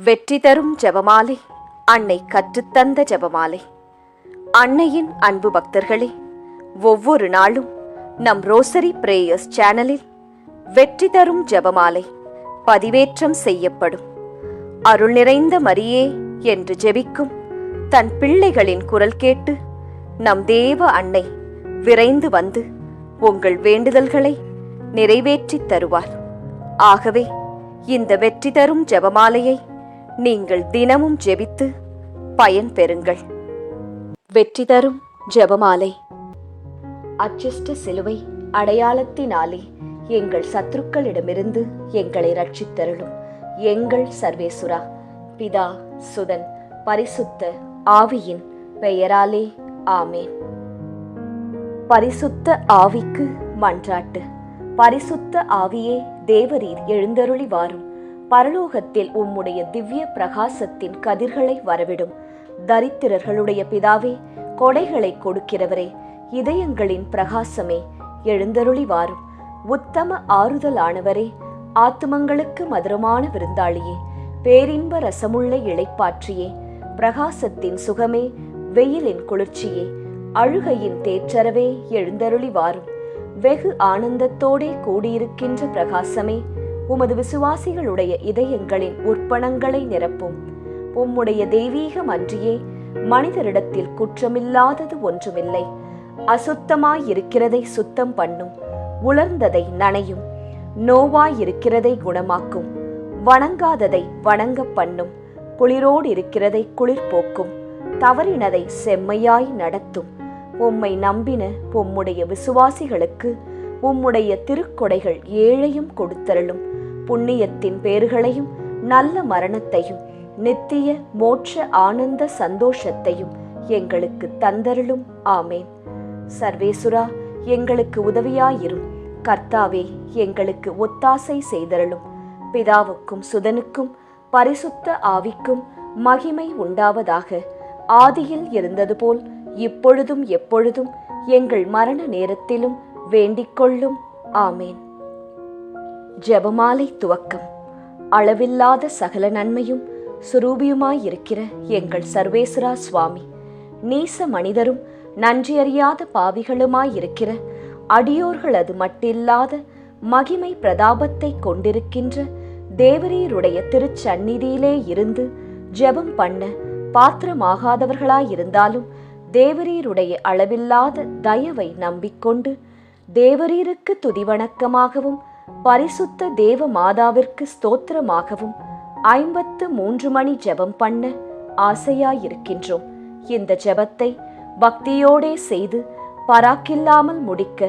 வெற்றி தரும் ஜெபமாலை, அன்னை கற்றுத்தந்த ஜெபமாலை. அன்னையின் அன்பு பக்தர்களே, ஒவ்வொரு நாளும் நம் ரோசரி பிரேயர்ஸ் சேனலில் வெற்றி தரும் ஜெபமாலை பதிவேற்றம் செய்யப்படும். அருள் நிறைந்த மரியே என்று ஜெபிக்கும் தன் பிள்ளைகளின் குரல் கேட்டு நம் தேவ அன்னை விரைந்து வந்து உங்கள் வேண்டுதல்களை நிறைவேற்றித் தருவார். ஆகவே இந்த வெற்றி தரும் ஜெபமாலையை நீங்கள் தினமும் ஜெபித்து பயன் பெறுங்கள். வெற்றி தரும் ஜெபமாலை. அச்சிஷ்ட சிலுவை அடையாளத்தினாலே எங்கள் சத்துருக்களிடமிருந்து எங்களை ரட்சித்தருளும் எங்கள் சர்வேசுரா. பிதா, சுதன், பரிசுத்த ஆவியின் பெயராலே ஆமேன். பரிசுத்த ஆவிக்கு மன்றாட்டு. பரிசுத்த ஆவியே, தேவரீர் எழுந்தருளி வாரும். பரலோகத்தில் உம்முடைய திவ்ய பிரகாசத்தின் கதிர்களை வரவிடும். தரித்திரர்களுடைய பிதாவே, கொடைகளை கொடுக்கிறவரே, இதயங்களின் பிரகாசமே, எழுந்தருளி வாரும். உத்தம ஆறுதலானவரே, ஆத்துமங்களுக்கு மதுரமான விருந்தாளியே, பேரின்ப ரசமுள்ள இளைப்பாற்றியே, பிரகாசத்தின் சுகமே, வெயிலின் குளிர்ச்சியே, அழுகையின் தேற்றரவே, எழுந்தருளி வாரும். வெகு ஆனந்தத்தோடே கூடியிருக்கின்ற பிரகாசமே, உமது விசுவாசிகளுடைய இதயங்களின் உற்பணங்களை நிரப்பும். உம்முடைய தெய்வீகம் அன்றியே மனிதரிடத்தில் குற்றமில்லாதது ஒன்றுமில்லை. அசுத்தமாயிருக்கிறதை சுத்தம் பண்ணும், உலர்ந்ததை நனையும், நோவாயிருக்கிறதை குணமாக்கும், வணங்காததை வணங்க பண்ணும், குளிரோடு இருக்கிறதை குளிர் போக்கும், தவறினதை செம்மையாய் நடத்தும். உம்மை நம்பின உம்முடைய விசுவாசிகளுக்கு உம்முடைய திருக்கொடைகள் ஏழையும் கொடுத்தருளும். புண்ணியத்தின் பேறுகளையும் நல்ல மரணத்தையும் நித்திய மோட்ச ஆனந்த சந்தோஷத்தையும் எங்களுக்கு தந்தருளும். ஆமேன். சர்வேசுரா, எங்களுக்கு உதவியாயிரும். கர்த்தாவே, எங்களுக்கு ஒத்தாசை செய்தருளும். பிதாவுக்கும் சுதனுக்கும் பரிசுத்த ஆவிக்கும் மகிமை உண்டாவதாக. ஆதியில் இருந்தது போல் இப்பொழுதும் எப்பொழுதும் எங்கள் மரண நேரத்திலும் வேண்டிக்கொள்ளும். ஆமேன். ஜெபமாலை துவக்கம். அளவில்லாத சகல நன்மையும் சுரூபியுமாயிருக்கிற எங்கள் சர்வேஸ்வரா சுவாமி, நீச மனிதரும் நன்றியறியாத பாவிகளுமாயிருக்கிற அடியோர்களது மட்டில்லாத மகிமை பிரதாபத்தை கொண்டிருக்கின்ற தேவரீருடைய திருச்சந்நிதியிலே இருந்து ஜெபம் பண்ண பாத்திரமாகாதவர்களாயிருந்தாலும் தேவரீருடைய அளவில்லாத தயவை நம்பிக்கொண்டு தேவரீருக்கு துதிவணக்கமாகவும் பரிசுத்த தேவ மாதாவிற்கு ஸ்தோத்திரமாகவும் 53 மணி ஜெபம் பண்ண ஆசையாயிருக்கின்றோம். இந்த ஜெபத்தை பக்தியோடே செய்து பராக்கில்லாமல் முடிக்க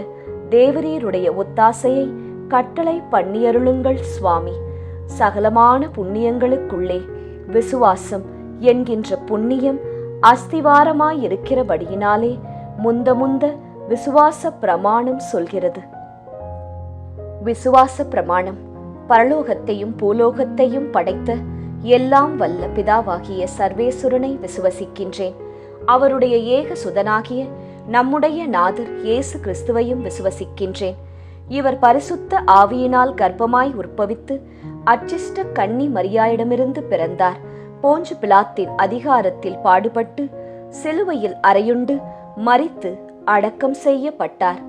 தேவரீருடைய ஒத்தாசையை கட்டளை பண்ணியருளுங்கள் சுவாமி. சகலமான புண்ணியங்களுக்குள்ளே விசுவாசம் என்கின்ற புண்ணியம் அஸ்திவாரமாயிருக்கிறபடியினாலே முந்த விசுவாச பிரமாணம் சொல்கிறது. விசுவாச பிரமாணம். பரலோகத்தையும் பூலோகத்தையும் படைத்த எல்லாம் வல்ல பிதாவாகிய சர்வேசுரனை விசுவசிக்கின்றேன். அவருடைய ஏக சுதனாகிய நம்முடைய நாதர் இயேசு கிறிஸ்துவையும் விசுவசிக்கின்றேன். இவர் பரிசுத்த ஆவியினால் கர்ப்பமாய் உற்பவித்து அச்சிஷ்ட கன்னி மரியாயிடமிருந்து பிறந்தார். போஞ்சு பிலாத்தின் அதிகாரத்தில் பாடுபட்டு சிலுவையில் அறையுண்டு மரித்து அடக்கம் செய்யப்பட்டார்.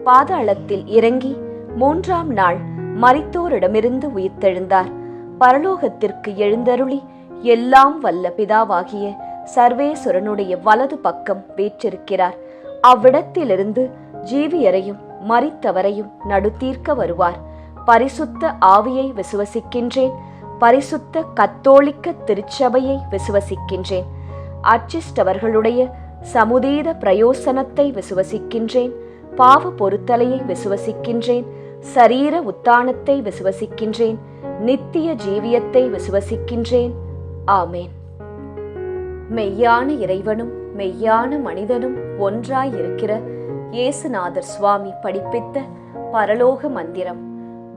பாதாளத்தில் இறங்கி 3ஆம் நாள் மரித்தோரிடமிருந்து உயிர்த்தெழுந்தார். பரலோகத்திற்கு எழுந்தருளி எல்லாம் வல்ல பிதாவாகிய சர்வேசுரனுடைய வலது பக்கம் வீற்றிருக்கிறார். அவ்விடத்திலிருந்து ஜீவியரையும் மரித்தவரையும் நடுத்தீர்க்க வருவார். பரிசுத்த ஆவியை விசுவசிக்கின்றேன். பரிசுத்த கத்தோலிக்க திருச்சபையை விசுவசிக்கின்றேன். அச்சிஷ்டவர்களுடைய சமுதீர பிரயோசனத்தை விசுவசிக்கின்றேன். பாவ பொருத்தலையை விசுவசிக்கின்றேன். சரீர உத்தானத்தை விசுவசிக்கின்றேன். நித்திய ஜீவியத்தை விசுவசிக்கின்றேன். ஆமேன். மெய்யான இறைவனும் மெய்யான மனிதனும் ஒன்றாயிருக்கிற இயேசுநாதர் சுவாமி படிப்பித்த பரலோக மந்திரம்.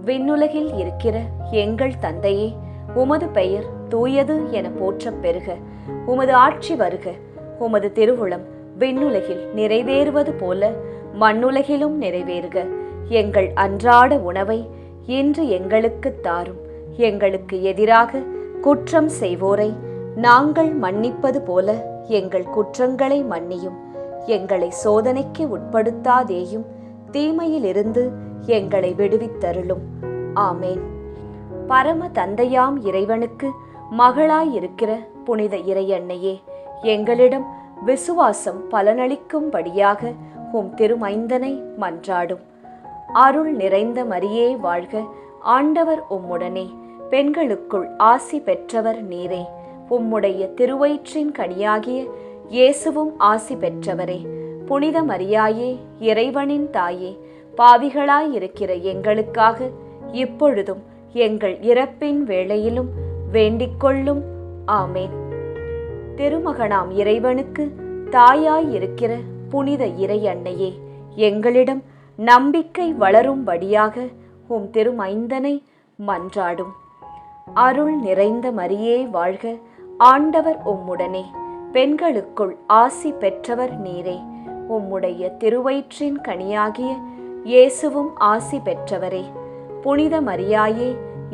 விண்ணுலகில் இருக்கிற எங்கள் தந்தையே, உமது பெயர் தூயது என போற்றப் பெறுக. உமது ஆட்சி வருக. உமது திருவுளம் விண்ணுலகில் நிறைவேறுவது போல மண்ணுலகிலும் நிறைவேறுக. எங்கள் அன்றாட உணவை இன்று எங்களுக்கு தாரும். எங்களுக்கு எதிராக குற்றம் செய்வோரை நாங்கள் மன்னிப்பது போல எங்கள் குற்றங்களை மன்னியும். எங்களை சோதனைக்கு உட்படுத்தாதேயும், தீமையிலிருந்து எங்களை விடுவித்தருளும். ஆமேன். பரம தந்தையாம் இறைவனுக்கு மகளாயிருக்கிற புனித இறையன்னையே, எங்களிடம் விசுவாசம் பலனளிக்கும்படியாக உம் திருமைந்தனை மன்றாடும். அருள் நிறைந்த மரியே வாழ்க, ஆண்டவர் உம்முடனே, பெண்களுக்குள் ஆசி பெற்றவர் நீரே. உம்முடைய திருவயிற்றின் கனியாகிய இயேசுவும் ஆசி பெற்றவரே. புனித மரியாயே, இறைவனின் தாயே, பாவிகளாயிருக்கிற எங்களுக்காக இப்பொழுதும் எங்கள் இறப்பின் வேளையிலும் வேண்டிக்கொள்ளும். ஆமேன். திருமகனாம் இறைவனுக்கு தாயாயிருக்கிற புனித இறை அன்னையே, எங்களிடம் நம்பிக்கை வளரும்படியாக உம் திருமைந்தனை மன்றாடும். அருள் நிறைந்த மரியே வாழ்க, ஆண்டவர் உம்முடனே, பெண்களுக்குள் ஆசி பெற்றவர் நீரே. உம்முடைய திருவயிற்றின் கனியாகிய இயேசுவும் ஆசி பெற்றவரே. புனித மரியாயே,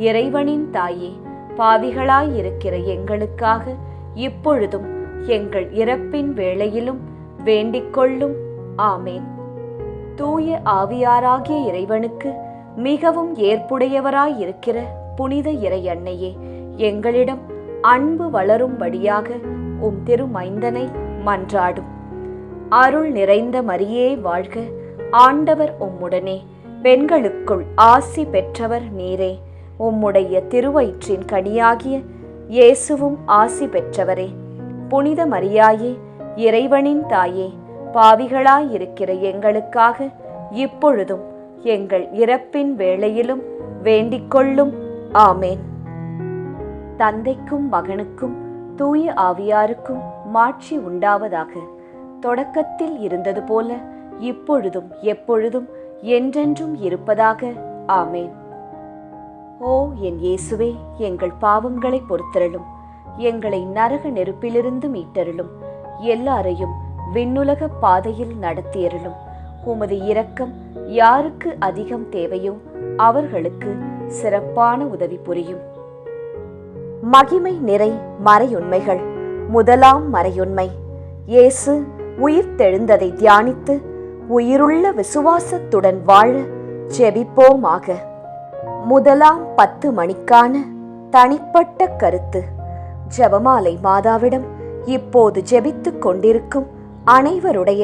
இறைவனின் தாயே, பாவிகளாயிருக்கிற எங்களுக்காக இப்பொழுதும் எங்கள் இறப்பின் வேளையிலும் வேண்டிக்கொள்ளும். ஆமேன். தூய ஆவியாராகிய இறைவனுக்கு மிகவும் ஏற்புடையவராயிருக்கிற புனித இறை அன்னையே, எங்களிடம் அன்பு வளரும்படியாக உம் திருமைந்தனை மன்றாடும். அருள் நிறைந்த மரியே வாழ்க, ஆண்டவர் உம்முடனே, பெண்களுக்குள் ஆசி பெற்றவர் நீரே. உம்முடைய திருவயிற்றின் கனியாகிய இயேசுவும் ஆசி பெற்றவரே. புனித மரியாயே, இறைவனின் தாயே, பாவிகளாயிருக்கிற எங்களுக்காக இப்பொழுதும் எங்கள் இறப்பின் வேளையிலும் வேண்டிக்கொள்ளும். ஆமேன். தந்தைக்கும் மகனுக்கும் தூய ஆவியாருக்கும் மாட்சி உண்டாவதாக. தொடக்கத்தில் இருந்தது போல இப்பொழுதும் எப்பொழுதும் என்றென்றும் இருப்பதாக. ஆமேன். ஓ என் இயேசுவே, எங்கள் பாவங்களை பொறுத்தருளும். எங்களை நரக நெருப்பிலிருந்து மீட்டருளும். எல்லாரையும் விண்ணுலக பாதையில் நடத்தியருளும். உமது இரக்கம் யாருக்கு அதிகம் தேவையோ அவர்களுக்கு சிறப்பான உதவி புரியும். மகிமை நிறை மறையுண்மைகள். முதலாம் மறையுண்மை, இயேசு உயிர்த்தெழுந்ததை தியானித்து உயிருள்ள விசுவாசத்துடன் வாழ ஜெபிப்போமாக. முதலாம் 10 மணிக்கான தனிப்பட்ட கருத்து. ஜெபமாலை மாதாவிடம் இப்போது ஜெபித்துக் கொண்டிருக்கும் அனைவருடைய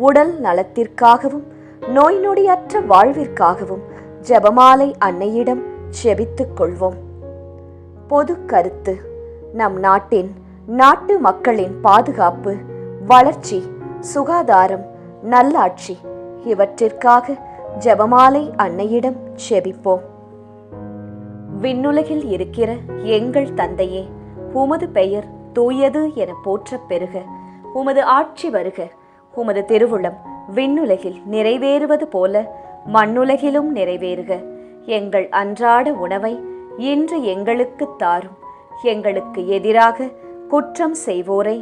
உடல் நலத்திற்காகவும் நோய் நொடியற்ற வாழ்விற்காகவும் ஜெபமாலை அன்னையிடம் ஜெபித்துக் கொள்வோம். பொது கருத்து. நம் நாட்டு மக்களின் பாதுகாப்பு, வளர்ச்சி, சுகாதாரம், நல்லாட்சி இவற்றிற்காக ஜெபமாலை அன்னையிடம் ஜெபிப்போம். விண்ணுலகில் இருக்கிற எங்கள் தந்தையே, உமது பெயர் தூயது என போற்றப் பெறுக. உமது ஆட்சி வருக. உமது திருவுளம் விண்ணுலகில் நிறைவேறுவது போல மண்ணுலகிலும் நிறைவேறுக. எங்கள் அன்றாட உணவை இன்று எங்களுக்கு தாரும். எங்களுக்கு எதிராக குற்றம் செய்வோரை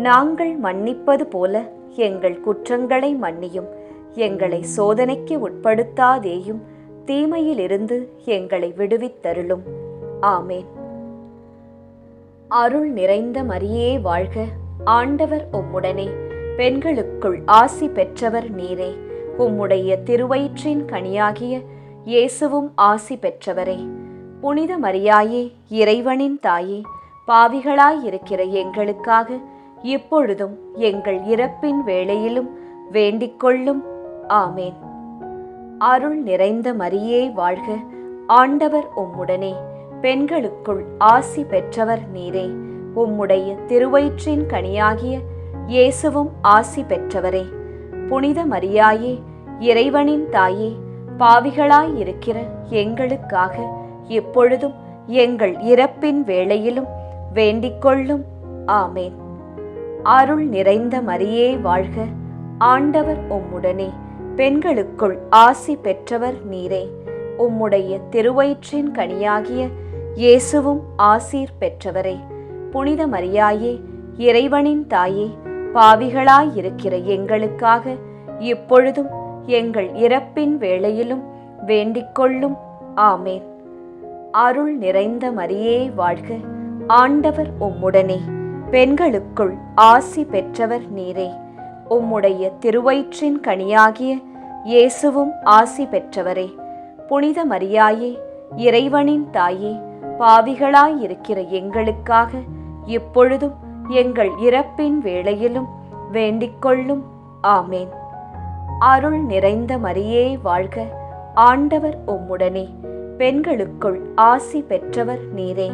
நாங்கள் மன்னிப்பது போல எங்கள் குற்றங்களை மன்னியும். எங்களை சோதனைக்கு உட்படுத்தாதேயும், தீமையிலிருந்து எங்களை விடுவித்தருளும். ஆமேன். அருள் நிறைந்த மரியே வாழ்க, ஆண்டவர் உம்முடனே, பெண்களுக்குள் ஆசி பெற்றவர் நீரே. உம்முடைய திருவயிற்றின் கனியாகிய இயேசுவும் ஆசி பெற்றவரே. புனித மரியாயே, இறைவனின் தாயே, பாவிகளாயிருக்கிற எங்களுக்காக இப்பொழுதும் எங்கள் இறப்பின் வேளையிலும் வேண்டிக்கொள்ளும். ஆமேன். அருள் நிறைந்த மரியே வாழ்க, ஆண்டவர் உம்முடனே, பெண்களுக்குள் ஆசி பெற்றவர் நீரே. உம்முடைய திருவயிற்றின் கனியாகிய இயேசுவும் ஆசி பெற்றவரே. புனித மரியாயே, இறைவனின் தாயே, பாவிகளாயிருக்கிற எங்களுக்காக இப்பொழுதும் எங்கள் இறப்பின் வேளையிலும் வேண்டிக்கொள்ளும். ஆமேன். அருள் நிறைந்த மரியே வாழ்க, ஆண்டவர் உம்முடனே, பெண்களுக்குள் ஆசி பெற்றவர் நீரே. உம்முடைய திருவயிற்றின் கனியாகிய இயேசுவும் ஆசீர் பெற்றவரே. புனித மரியாயே, இறைவனின் தாயே, பாவிகளாயிருக்கிற எங்களுக்காக இப்பொழுதும் எங்கள் இறப்பின் வேளையிலும் வேண்டிக்கொள்ளும். ஆமேன். அருள் நிறைந்த மரியே வாழ்க, ஆண்டவர் உம்முடனே, பெண்களுக்குள் ஆசி பெற்றவர் நீரே. உம்முடைய திருவயிற்றின் கனியாகிய இயேசுவும் ஆசி பெற்றவரே. புனித மரியாயே, இறைவனின் தாயே, பாவிகளாயிருக்கிற எங்களுக்காக இப்பொழுதும் எங்கள் இறப்பின் வேளையிலும் வேண்டிக்கொள்ளும். ஆமேன். அருள் நிறைந்த மரியே வாழ்க, ஆண்டவர் உம்முடனே, பெண்களுக்குள் ஆசி பெற்றவர் நீரே.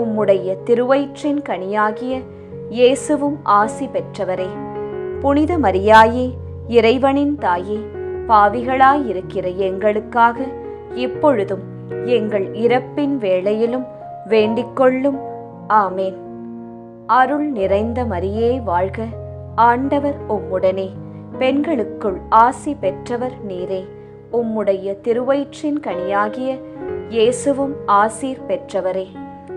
உம்முடைய திருவயிற்றின் கனியாகிய இயேசுவும் ஆசி பெற்றவரே. புனித மரியாயே, இறைவனின் தாயே, பாவிகளாயிருக்கிற எங்களுக்காக இப்பொழுதும் எங்கள் இறப்பின் வேளையிலும் வேண்டிக்கொள்ளும். ஆமேன். அருள் நிறைந்த மரியே வாழ்க, ஆண்டவர் உம்முடனே, பெண்களுக்குள் ஆசி பெற்றவர் நீரே. உம்முடைய திருவயிற்றின் கனியாகிய இயேசுவும் ஆசீர் பெற்றவரே.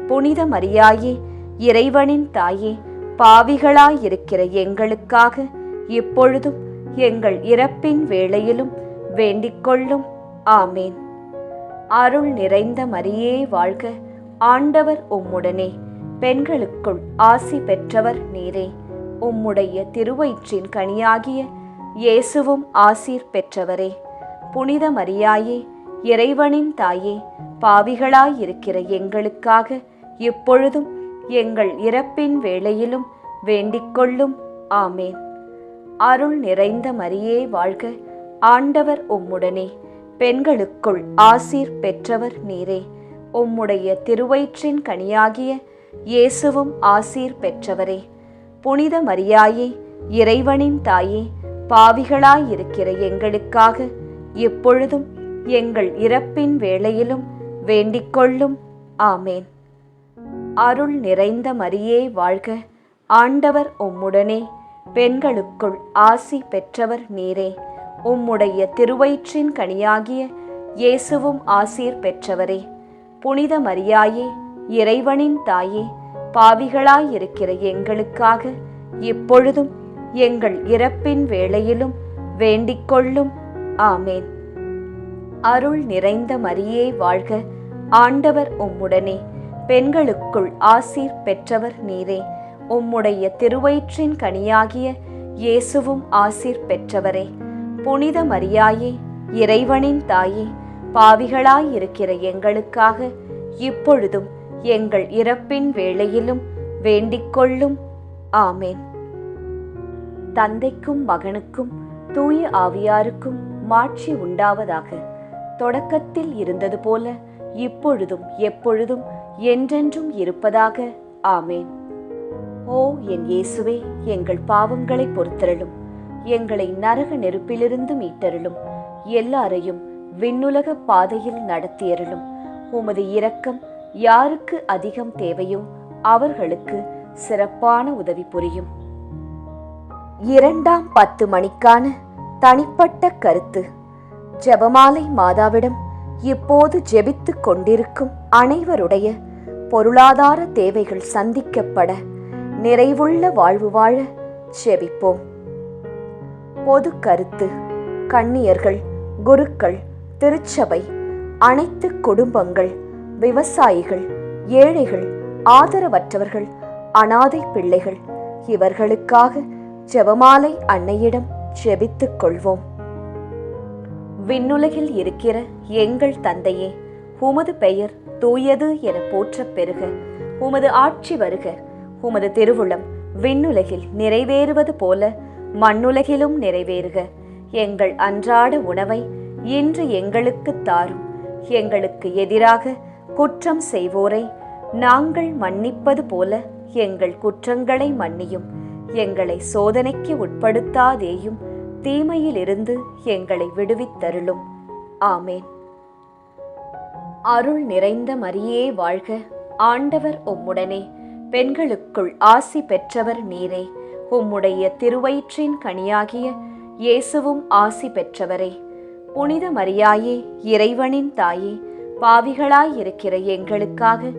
புனித மரியாயே, இறைவனின் தாயே, பாவிகளாயிருக்கிற எங்களுக்காக இப்பொழுதும் எங்கள் இறப்பின் வேளையிலும் வேண்டிக்கொள்ளும். ஆமேன். அருள் நிறைந்த மரியே வாழ்க, ஆண்டவர் உம்முடனே, பெண்களுக்குள் ஆசி பெற்றவர் நீரே. உம்முடைய திருவயிற்றின் கனியாகிய இயேசுவும் ஆசீர் பெற்றவரே. புனித மரியாயே, இறைவனின் தாயே, பாவிகளாயிருக்கிற எங்களுக்காக இப்பொழுதும் எங்கள் இறப்பின் வேளையிலும் வேண்டிக்கொள்ளும். ஆமேன். அருள் நிறைந்த மரியே வாழ்க, ஆண்டவர் உம்முடனே, பெண்களுக்குள் ஆசீர் பெற்றவர் நீரே. உம்முடைய திருவயிற்றின் கனியாகிய இயேசுவும் ஆசீர் பெற்றவரே. புனித மரியாயே, இறைவனின் தாயே, பாவிகளாயிருக்கிற எங்களுக்காக இப்பொழுதும் எங்கள் இறப்பின் வேளையிலும் வேண்டிக்கொள்ளும். ஆமேன். அருள் நிறைந்த மரியே வாழ்க, ஆண்டவர் உம்முடனே, பெண்களுக்குள் ஆசி பெற்றவர் நீரே. உம்முடைய திருவயிற்றின் கனியாகிய இயேசுவும் ஆசீர் பெற்றவரே. புனித மரியாயே, இறைவனின் தாயே, பாவிகளாயிருக்கிற எங்களுக்காக இப்பொழுதும் எங்கள் இறப்பின் வேளையிலும் வேண்டிக்கொள்ளும். ஆமேன். அருள் நிறைந்த மரியே வாழ்க, ஆண்டவர் உம்முடனே, பெண்களுக்குள் ஆசீர் பெற்றவர் நீரே. உம்முடைய திருவயிற்றின் கனியாகிய இயேசுவும் ஆசீர் பெற்றவரே. புனித மரியாயே, இறைவனின் தாயே, பாவிகளாயிருக்கிற எங்களுக்காக இப்பொழுதும் எங்கள் இறப்பின் வேளையிலும் வேண்டிக்கொள்ளும். ஆமேன். தந்தைக்கும் மகனுக்கும் தூய ஆவியாருக்கும் மாட்சி உண்டாவதாக. தொடக்கத்தில் இருந்தது போல இப்பொழுதும் எப்பொழுதும் என்றென்றும் இருப்பதாக. ஆமேன். ஓ என் இயேசுவே, எங்கள் பாவங்களை பொறுத்தருளும், எங்களை நரக நெருப்பிலிருந்து மீட்டருளும், எல்லாரையும் விண்ணுலக பாதையில் நடத்தியருளும். உமது இரக்கம் யாருக்கு அதிகம் தேவையோ அவர்களுக்கு சிறப்பான உதவி புரியும். இரண்டாம் 10 மணிக்கான தனிப்பட்ட கருத்து. ஜெபமாலை மாதாவிடம் இப்போது ஜெபித்துக் கொண்டிருக்கும் அனைவருடைய பொருளாதார தேவைகள் சந்திக்கப்பட நிறைவுள்ள வாழ்வு வாழ ஜெபிப்போம். பொது கருத்து. கன்னியர்கள், குருக்கள், திருச்சபை, அனைத்து குடும்பங்கள், விவசாயிகள், ஏழைகள், ஆதரவற்றவர்கள், அனாதை பிள்ளைகள் இவர்களுக்காக ஜெபமாலை அன்னையிடம் ஜெபித்துக் கொள்வோம். விண்ணுலகில் இருக்கிற எங்கள் தந்தையே, உமது பெயர் தூயது என போற்றப் பெறுக. உமது ஆட்சி வருக. உமது திருவுளம் விண்ணுலகில் நிறைவேறுவது போல மண்ணுலகிலும் நிறைவேறுக. எங்கள் அன்றாட உணவை இன்று எங்களுக்கு தாரும். எங்களுக்கு எதிராக குற்றம் செய்வோரை நாங்கள் மன்னிப்பது போல எங்கள் குற்றங்களை மன்னியும். எங்களை சோதனைக்கு உட்படுத்தாதேயும், தீமையிலிருந்து எங்களை விடுவித்தருளும். ஆமேன். அருள் நிறைந்த மரியே வாழ்க, ஆண்டவர் உம்முடனே, பெண்களுக்குள் ஆசி பெற்றவர் நீரே. உம்முடைய திருவயிற்றின் கனியாகிய இயேசுவும் ஆசி பெற்றவரே. புனித மரியாயே, இறைவனின் தாயே, பாவிகளாயிருக்கிற எங்களுக்காக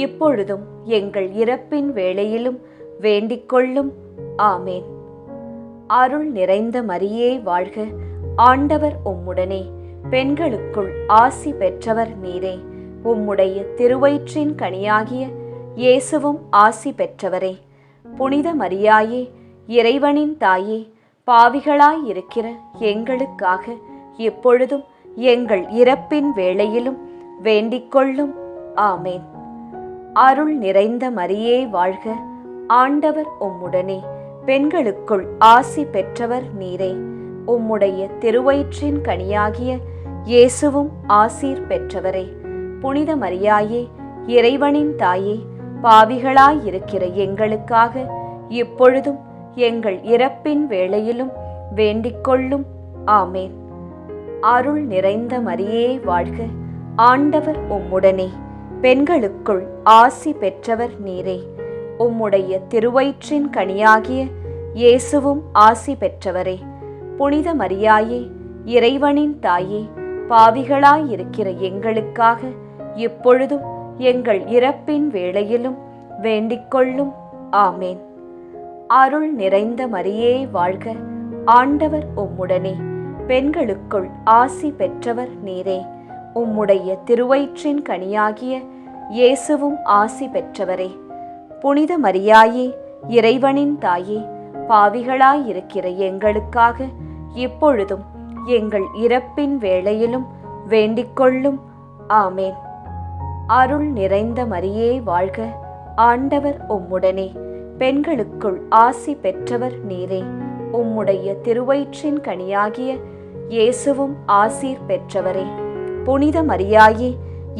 இப்பொழுதும் எங்கள் இறப்பின் வேளையிலும் வேண்டிக்கொள்ளும். ஆமேன். அருள் நிறைந்த மரியே வாழ்க, ஆண்டவர் உம்முடனே, பெண்களுக்குள் ஆசி பெற்றவர் நீரே. உம்முடைய திருவயிற்றின் கனியாகிய இயேசுவும் ஆசி பெற்றவரே. புனித மரியாயே, இறைவனின் தாயே, பாவிகளாயிருக்கிற எங்களுக்காக இப்பொழுதும் எங்கள் இறப்பின் வேளையிலும் வேண்டிக்கொள்ளும். ஆமேன். அருள் நிறைந்த மரியே வாழ்க, ஆண்டவர் உம்முடனே, பெண்களுக்குள் ஆசி பெற்றவர் நீரே. உம்முடைய திருவயிற்றின் கனியாகிய இயேசுவும் ஆசீர் பெற்றவரே. புனித மரியாயே, இறைவனின் தாயே, பாவிகளாயிருக்கிற எங்களுக்காக இப்பொழுதும் எங்கள் இறப்பின் வேளையிலும் வேண்டிக்கொள்ளும். ஆமேன். அருள் நிறைந்த மரியே வாழ்க, ஆண்டவர் உம்முடனே, பெண்களுக்குள் ஆசி பெற்றவர் நீரே. உம்முடைய திருவயிற்றின் கனியாகிய இயேசுவும் ஆசி பெற்றவரே. புனித மரியாயே, இறைவனின் தாயே, பாவிகளாயிருக்கிற எங்களுக்காக இப்பொழுதும் எங்கள் இறப்பின் வேளையிலும் வேண்டிக்கொள்ளும். ஆமேன். அருள் நிறைந்த மரியே வாழ்க, ஆண்டவர் உம்முடனே, பெண்களுக்குள் ஆசி பெற்றவர் நீரே. உம்முடைய திருவயிற்றின் கனியாகிய இயேசுவும் ஆசி பெற்றவரே. புனித மரியாயே, இறைவனின் தாயே, பாவிகளாயிருக்கிற எங்களுக்காக இப்பொழுதும் எங்கள் இறப்பின் வேளையிலும் வேண்டிக்கொள்ளும். ஆமேன். அருள் நிறைந்த மரியே வாழ்க, ஆண்டவர் உம்முடனே, பெண்களுக்குள் ஆசி பெற்றவர் நீரே. உம்முடைய திருவயிற்றின் கனியாகிய இயேசுவும் ஆசீர் பெற்றவரே. புனித மரியாயே,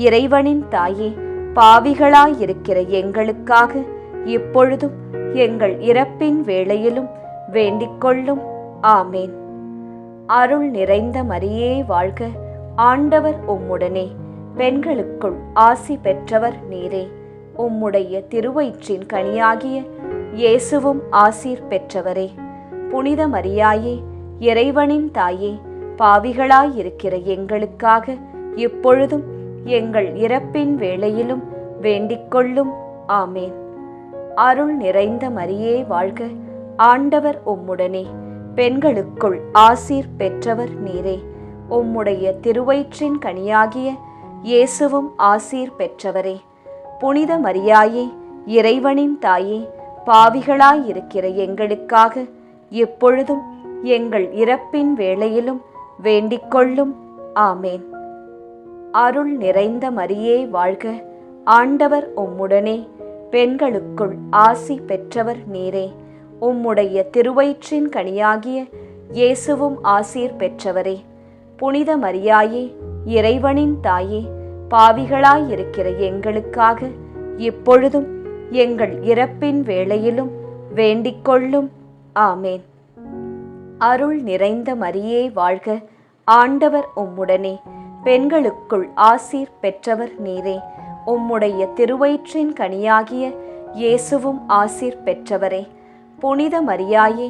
இறைவனின் தாயே, பாவிகளாயிருக்கிற எங்களுக்காக இப்பொழுதும் எங்கள் இறப்பின் வேளையிலும் வேண்டிக்கொள்ளும். ஆமேன். அருள் நிறைந்த மரியே வாழ்க, ஆண்டவர் உம்முடனே, பெண்களுக்குள் ஆசி பெற்றவர் நீரே. உம்முடைய திருவயிற்றின் கனியாகிய இயேசுவும் ஆசீர் பெற்றவரே. புனித மரியாயே, இறைவனின் தாயே, பாவிகளாயிருக்கிற எங்களுக்காக இப்பொழுதும் எங்கள் இறப்பின் வேளையிலும் வேண்டிக்கொள்ளும். ஆமேன். அருள் நிறைந்த மரியே வாழ்க, ஆண்டவர் உம்முடனே, பெண்களுக்குள் ஆசீர் பெற்றவர் நீரே. உம்முடைய திருவயிற்றின் கனியாகிய இயேசுவும் ஆசீர் பெற்றவரே. புனித மரியாயே, இறைவனின் தாயே, பாவிகளாயிருக்கிற எங்களுக்காக எப்பொழுதும் எங்கள் இறப்பின் வேளையிலும் வேண்டிக்கொள்ளும். ஆமேன். அருள் நிறைந்த மரியே வாழ்க, ஆண்டவர் உம்முடனே, பெண்களுக்குள் ஆசி பெற்றவர் நீரே. உம்முடைய திருவயிற்றின் கனியாகிய இயேசுவும் ஆசீர் பெற்றவரே. புனித மரியாயே, இறைவனின் தாயே, பாவிகளாயிருக்கிற எங்களுக்காக இப்பொழுதும் எங்கள் இறப்பின் வேளையிலும் வேண்டிக்கொள்ளும். ஆமேன். அருள் நிறைந்த மரியே வாழ்க, ஆண்டவர் உம்முடனே, பெண்களுக்குள் ஆசீர் பெற்றவர் நீரே. உம்முடைய திருவயிற்றின் கனியாகிய இயேசுவும் ஆசீர் பெற்றவரே. புனித மரியாயே,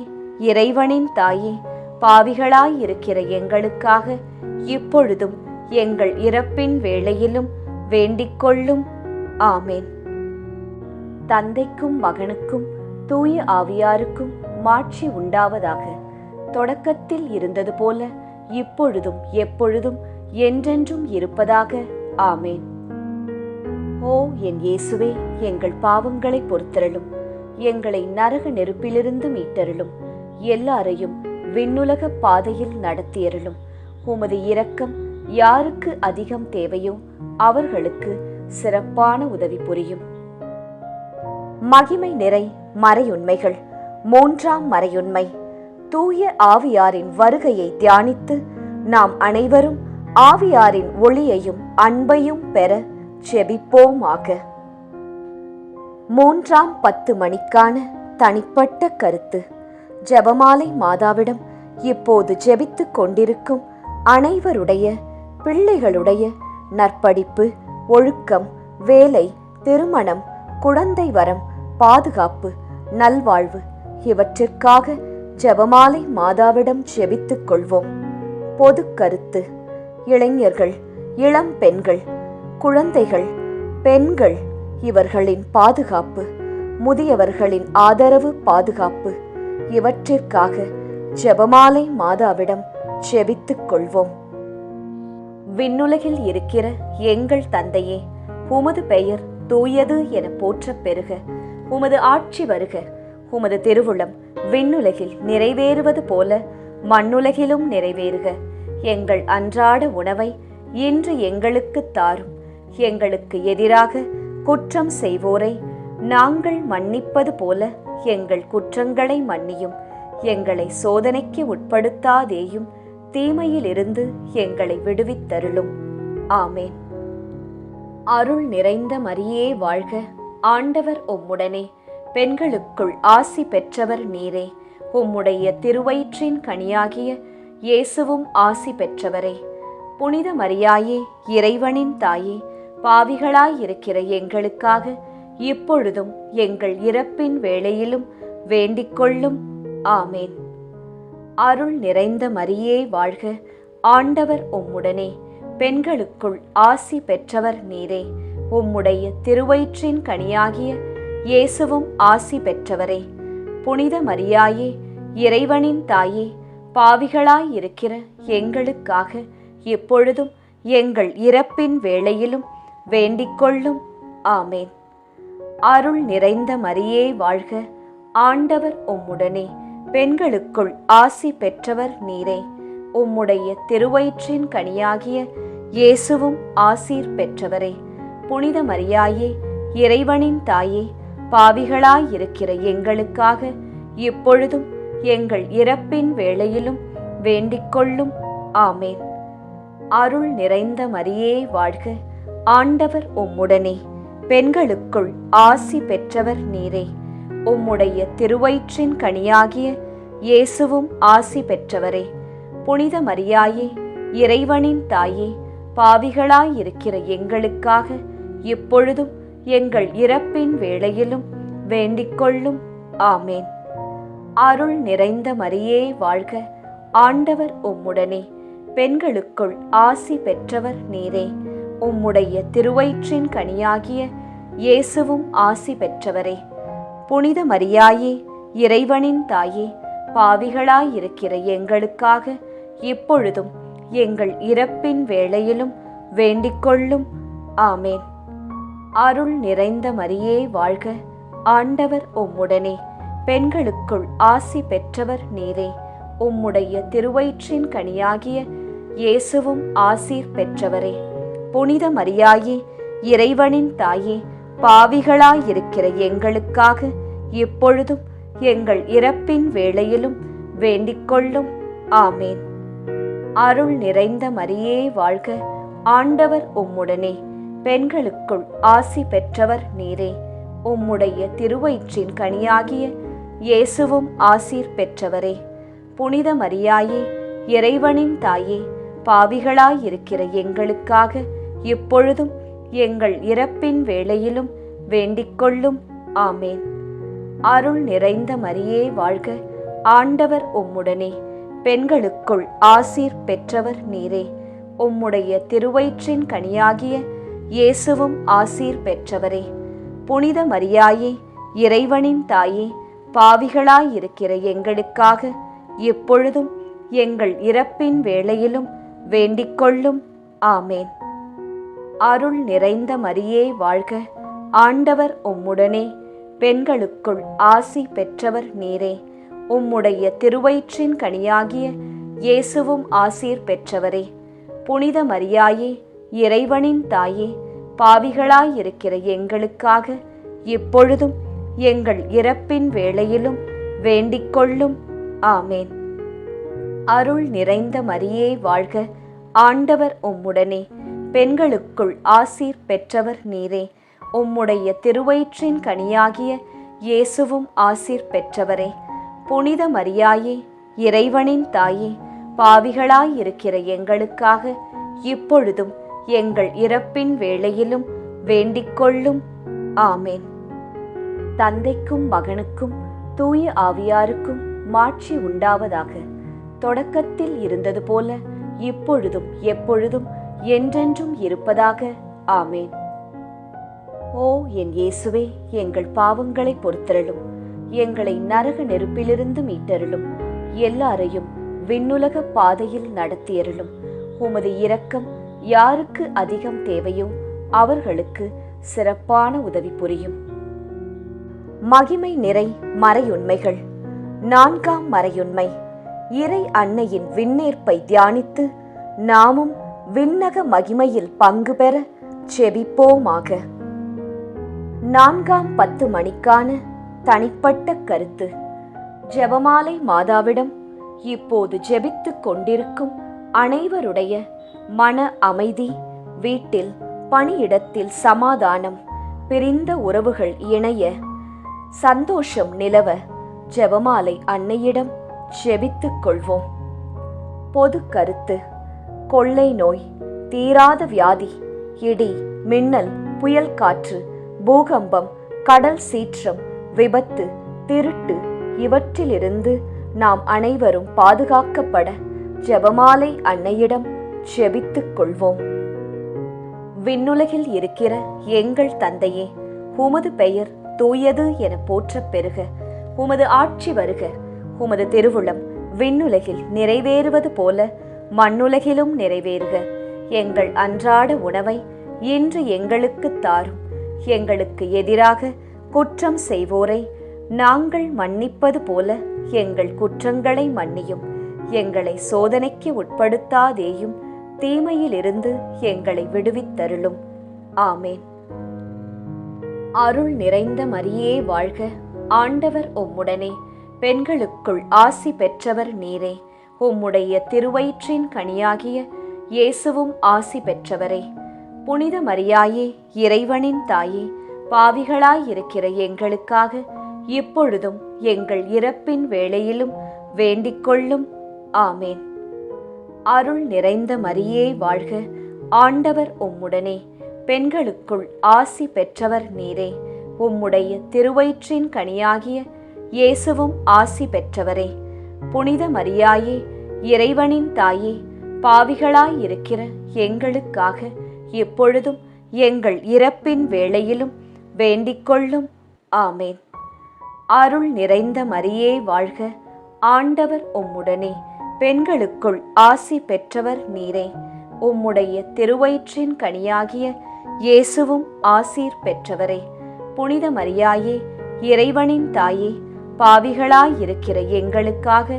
இறைவனின் தாயே, பாவிகளாயிருக்கிற எங்களுக்காக இப்பொழுதும் எங்கள் இறப்பின் வேளையிலும் வேண்டிக்கொள்ளும். ஆமேன். தந்தைக்கும் மகனுக்கும் தூய ஆவியாருக்கும் மாட்சி உண்டாவதாக. தொடக்கத்தில் இருந்தது போல இப்பொழுதும் எப்பொழுதும் என்றென்றும் இருப்பதாக. ஆமேன். ஓ என் இயேசுவே, எங்கள் பாவங்களை பொறுத்தருளும், எங்களை நரக நெருப்பிலிருந்து மீட்டருளும், எல்லாரையும் விண்ணுலக பாதையில் நடத்தியருளும். உமது இரக்கம் யாருக்கு அதிகம் தேவையோ அவர்களுக்கு சிறப்பான உதவி புரியும். மகிமை நிறை மறையுண்மைகள். மூன்றாம் மறையுண்மை, தூய ஆவியாரின் வருகையை தியானித்து நாம் அனைவரும் ஆவியாரின் ஒளியையும் அன்பையும் பெற ஜெபிப்போமாக. 3ஆம் 10 மணிக்கான தனிப்பட்ட கருத்து. ஜெபமாலை மாதாவிடம் இப்போது ஜெபித்துக் கொண்டிருக்கும் அனைவருடைய பிள்ளைகளுடைய நற்படிப்பு, ஒழுக்கம், வேலை, திருமணம், குழந்தை வரம், பாதுகாப்பு, நல்வாழ்வு இவற்றிற்காக ஜெபமாலை மாதாவிடம் ஜெபித்துக் கொள்வோம். பொது கருத்து. இளைஞர்கள், இளம் பெண்கள், குழந்தைகள், பெண்கள் இவர்களின் பாதுகாப்பு, முதியவர்களின் ஆதரவு, பாதுகாப்பு இவற்றிற்காக ஜெபமாலை மாதாவிடம் ஜெபித்துக் கொள்வோம். விண்ணுலகில் இருக்கிற எங்கள் தந்தையே, உமது பெயர் தூயது என போற்றப் பெறுக. உமது ஆட்சி வருக. உமது திருவுளம் விண்ணுலகில் நிறைவேறுவது போல மண்ணுலகிலும் நிறைவேறுக. எங்கள் அன்றாட உணவை இன்று எங்களுக்குத் தாரும். எங்களுக்கு எதிராக குற்றம் செய்வோரை நாங்கள் மன்னிப்பது போல எங்கள் குற்றங்களை மன்னியும். எங்களை சோதனைக்கு உட்படுத்தாதேயும், தீமையிலிருந்து எங்களை விடுவித்தருளும். ஆமேன். அருள் நிறைந்த மரியே வாழ்க. ஆண்டவர் உம்முடனே. பெண்களுக்குள் ஆசி பெற்றவர் நீரே. உம்முடைய திருவயிற்றின் கனியாகிய இயேசுவும் ஆசி பெற்றவரே. புனித மரியாயே, இறைவனின் தாயே, பாவிகளாயிருக்கிற எங்களுக்காக இப்பொழுதும் எங்கள் இறப்பின் வேளையிலும் வேண்டிக்கொள்ளும். ஆமேன். அருள் நிறைந்த மரியே வாழ்க. ஆண்டவர் உம்முடனே. பெண்களுக்குள் ஆசி பெற்றவர் நீரே. உம்முடைய திருவயிற்றின் கனியாகிய இயேசுவும் ஆசி பெற்றவரே. புனித மரியாயே, இறைவனின் தாயே, பாவிகளாயிருக்கிற எங்களுக்காக இப்பொழுதும் எங்கள் இறப்பின் வேளையிலும் வேண்டிக்கொள்ளும். ஆமேன். அருள் நிறைந்த மரியே வாழ்க. ஆண்டவர் உம்முடனே. பெண்களுக்குள் ஆசி பெற்றவர் நீரே. உம்முடைய திருவயிற்றின் கனியாகிய இயேசுவும் ஆசீர் பெற்றவரே. புனித மரியாயே, இறைவனின் தாயே, பாவிகளாயிருக்கிற எங்களுக்காக இப்பொழுதும் எங்கள் இறப்பின் வேளையிலும் வேண்டிக்கொள்ளும். ஆமேன். அருள் நிறைந்த மரியே வாழ்க. ஆண்டவர் உம்முடனே. பெண்களுக்குள் ஆசி பெற்றவர் நீரே. உம்முடைய திருவயிற்றின் கனியாகிய இயேசுவும் ஆசி பெற்றவரே. புனித மரியாயே, இறைவனின் தாயே, பாவிகளாயிருக்கிற எங்களுக்காக இப்பொழுதும் எங்கள் இறப்பின் வேளையிலும் வேண்டிக்கொள்ளும். ஆமேன். அருள் நிறைந்த மரியே வாழ்க. ஆண்டவர் உம்முடனே. பெண்களுக்குள் ஆசி பெற்றவர் நீரே. உம்முடைய திருவயிற்றின் கனியாகிய இயேசுவும் ஆசி பெற்றவரே. புனித மரியாயே, இறைவனின் தாயே, பாவிகளாயிருக்கிற எங்களுக்காக இப்பொழுதும் எங்கள் இறப்பின் வேளையிலும் வேண்டிக்கொள்ளும். ஆமேன். அருள் நிறைந்த மரியே வாழ்க. ஆண்டவர் உம்முடனே. பெண்களுக்குள் ஆசி பெற்றவர் நீரே. உம்முடைய திருவயிற்றின் கனியாகிய இயேசுவும் ஆசீர் பெற்றவரே. புனித மரியாயே, இறைவனின் தாயே, பாவிகளாயிருக்கிற எங்களுக்காக இப்பொழுதும் எங்கள் இறப்பின் வேளையிலும் வேண்டிக்கொள்ளும். ஆமேன். அருள் நிறைந்த மரியே வாழ்க. ஆண்டவர் உம்முடனே. பெண்களுக்குள் ஆசி பெற்றவர் நீரே. உம்முடைய திருவயிற்றின் கனியாகிய இயேசுவும் ஆசீர் பெற்றவரே. புனித மரியாயே, இறைவனின் தாயே, பாவிகளாயிருக்கிற எங்களுக்காக இப்பொழுதும் எங்கள் இறப்பின் வேளையிலும் வேண்டிக்கொள்ளும். ஆமேன். அருள் நிறைந்த மரியே வாழ்க. ஆண்டவர் உம்முடனே. பெண்களுக்குள் ஆசீர் பெற்றவர் நீரே. உம்முடைய திருவயிற்றின் கனியாகிய இயேசுவும் ஆசீர் பெற்றவரே. புனித மரியாயே, இறைவனின் தாயே, பாவிகளாயிருக்கிற எங்களுக்காக இப்பொழுதும் எங்கள் இறப்பின் வேளையிலும் வேண்டிக்கொள்ளும். ஆமேன். அருள் நிறைந்த மரியே வாழ்க. ஆண்டவர் உம்முடனே. பெண்களுக்குள் ஆசி பெற்றவர் நீரே. உம்முடைய திருவயிற்றின் கனியாகிய இயேசுவும் ஆசீர் பெற்றவரே. புனித மரியாயே, இறைவனின் தாயே, பாவிகளாயிருக்கிற எங்களுக்காக இப்பொழுதும் எங்கள் இறப்பின் வேளையிலும் வேண்டிக்கொள்ளும். ஆமேன். அருள் நிறைந்த மரியே வாழ்க. ஆண்டவர் உம்முடனே. பெண்களுக்குள் ஆசீர் பெற்றவர் நீரே. உம்முடைய திருவயிற்றின் கனியாகிய இயேசுவும் ஆசீர் பெற்றவரே. புனித மரியாயே, இறைவனின் தாயே, பாவிகளாயிருக்கிற எங்களுக்காக இப்பொழுதும் எங்கள் இறப்பின் வேளையிலும் வேண்டிக்கொள்ளும். ஆமேன். தந்தைக்கும் மகனுக்கும் தூய ஆவியாருக்கும் மாட்சி உண்டாவதாக. தொடக்கத்தில் இருந்தது போல இப்பொழுதும் எப்பொழுதும் என்றென்றும் இருப்பதாக. ஆமேன். ஓ என் இயேசுவே, எங்கள் பாவங்களை பொறுத்தருளும். எங்களை நரக நெருப்பிலிருந்து மீட்டருளும். எல்லாரையும் விண்ணுலக பாதையில் நடத்தியருளும். உமது இரக்கம் யாருக்கு அதிகம் தேவையோ அவர்களுக்கு சிறப்பான உதவி புரியும். மகிமை நிறை மறையுண்மைகள். 4ஆம் மறையுண்மை. இறை அன்னையின் விண்ணேற்பை தியானித்து நாமும் விண்ணக மகிமையில் பங்கு பெற செபிப்போமாக. 4ஆம் 10 மணிக்கான தனிப்பட்ட கருத்து. ஜெபமாலை மாதாவிடம் இப்போது ஜெபித்துக் கொண்டிருக்கும் அனைவருடைய மன அமைதி, வீட்டில் பணியிடத்தில் சமாதானம், பிரிந்த உறவுகள் இணைய சந்தோஷம் நிலவ ஜெபமாலை அன்னையிடம் ஜெபித்துக் கொள்வோம். பொது கருத்து. கொள்ளை நோய், தீராத வியாதி, இடி, மின்னல், புயல் காற்று, பூகம்பம், கடல் சீற்றம், விபத்து, திருட்டு இவற்றிலிருந்து நாம் அனைவரும் பாதுகாக்கப்பட ஜெபமாலை அன்னையிடம் ஜெபித்துக் கொள்வோம். விண்ணுலகில் இருக்கிற எங்கள் தந்தையே, உமது பெயர் தூயது என போற்றப் பெறுக. உமது ஆட்சி வருக. உமது திருவுளம் விண்ணுலகில் நிறைவேறுவது போல மண்ணுலகிலும் நிறைவேறுக. எங்கள் அன்றாட உணவை இன்று எங்களுக்கு தாரும். எங்களுக்கு எதிராக குற்றம் செய்வோரை நாங்கள் மன்னிப்பது போல எங்கள் குற்றங்களை மன்னியும். எங்களை சோதனைக்கு உட்படுத்தாதேயும், தீமையிலிருந்து எங்களை விடுவித்தருளும். ஆமேன். அருள் நிறைந்த மரியே வாழ்க. ஆண்டவர் உம்முடனே. பெண்களுக்குள் ஆசி பெற்றவர் நீரே. உம்முடைய திருவயிற்றின் கனியாகிய இயேசுவும் ஆசி பெற்றவரே. புனித மரியாயே, இறைவனின் தாயே, பாவிகளாயிருக்கிற எங்களுக்காக இப்பொழுதும் எங்கள் இறப்பின் வேளையிலும் வேண்டிக்கொள்ளும். ஆமேன். அருள் நிறைந்த மரியே வாழ்க. ஆண்டவர் உம்முடனே. பெண்களுக்குள் ஆசி பெற்றவர் நீரே. உம்முடைய திருவயிற்றின் கனியாகிய இயேசுவும் ஆசி பெற்றவரே. புனித மரியாயே, இறைவனின் தாயே, பாவிகளாயிருக்கிற எங்களுக்காக இப்பொழுதும் எங்கள் இறப்பின் வேளையிலும் வேண்டிக்கொள்ளும். ஆமேன். அருள் நிறைந்த மரியே வாழ்க. ஆண்டவர் உம்முடனே. பெண்களுக்குள் ஆசி பெற்றவர் நீரே. உம்முடைய திருவயிற்றின் கனியாகிய இயேசுவும் ஆசீர் பெற்றவரே. புனித மரியாயே, இறைவனின் தாயே, பாவிகளாயிருக்கிற எங்களுக்காக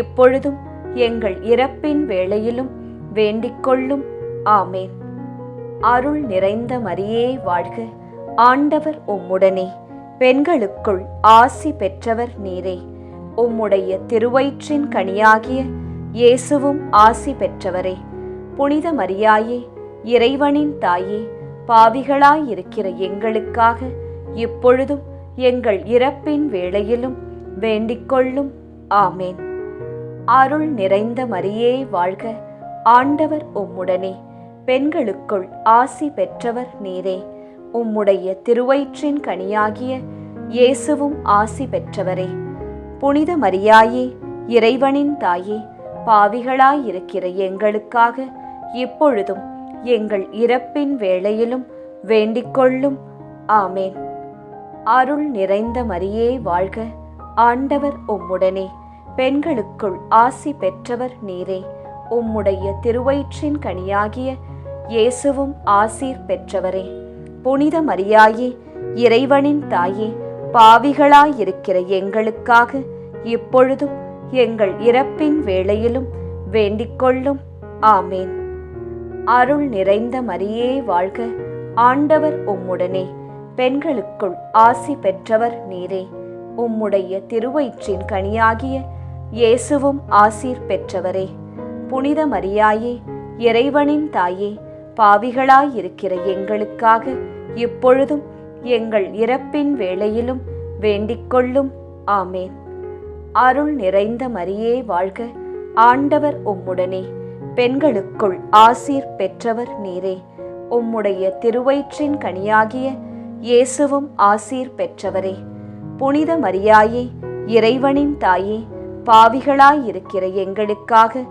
இப்பொழுதும் எங்கள் இறப்பின் வேளையிலும் வேண்டிக்கொள்ளும். ஆமேன். அருள் நிறைந்த மரியே வாழ்க. ஆண்டவர் உம்முடனே. பெண்களுக்குள் ஆசி பெற்றவர் நீரே. உம்முடைய திருவயிற்றின் கனியாகிய இயேசுவும் ஆசி பெற்றவரே. புனித மரியாயே, இறைவனின் தாயே, பாவிகளாயிருக்கிற எங்களுக்காக இப்பொழுதும் எங்கள் இறப்பின் வேளையிலும் வேண்டிக்கொள்ளும். ஆமேன். அருள் நிறைந்த மரியே வாழ்க. ஆண்டவர் உம்முடனே. பெண்களுக்குள் ஆசி பெற்றவர் நீரே. உம்முடைய திருவயிற்றின் கனியாகிய இயேசுவும் ஆசி பெற்றவரே. புனித மரியாயே, இறைவனின் தாயே, பாவிகளாயிருக்கிற எங்களுக்காக இப்பொழுதும் எங்கள் இறப்பின் வேளையிலும் வேண்டிக்கொள்ளும். ஆமேன். அருள் நிறைந்த மரியே வாழ்க. ஆண்டவர் உம்முடனே. பெண்களுக்குள் ஆசி பெற்றவர் நீரே. உம்முடைய திருவயிற்றின் கனியாகிய இயேசுவும் ஆசீர் பெற்றவரே. புனித மரியாயே, இறைவனின் தாயே, பாவிகளாயிருக்கிற எங்களுக்காக இப்பொழுதும் எங்கள் இறப்பின் வேளையிலும் வேண்டிக்கொள்ளும். ஆமேன். அருள் நிறைந்த மரியே வாழ்க. ஆண்டவர் உம்முடனே. பெண்களுக்குள் ஆசி பெற்றவர் நீரே. உம்முடைய திருவயிற்றின் கனியாகிய இயேசுவும் ஆசீர் பெற்றவரே. புனித மரியாயே, இறைவனின் தாயே, பாவிகளாயிருக்கிற எங்களுக்காக இப்பொழுதும் எங்கள் இறப்பின் வேளையிலும் வேண்டிக்கொள்ளும். ஆமேன். அருள் நிறைந்த மரியே வாழ்க. ஆண்டவர் உம்முடனே. பெண்களுக்குள் ஆசீர் பெற்றவர் நீரே. உம்முடைய திருவயிற்றின் கனியாகிய இயேசுவும் ஆசீர் பெற்றவரே. புனித மரியாயே, இறைவனின் தாயே, பாவிகளாயிருக்கிற எங்களுக்காக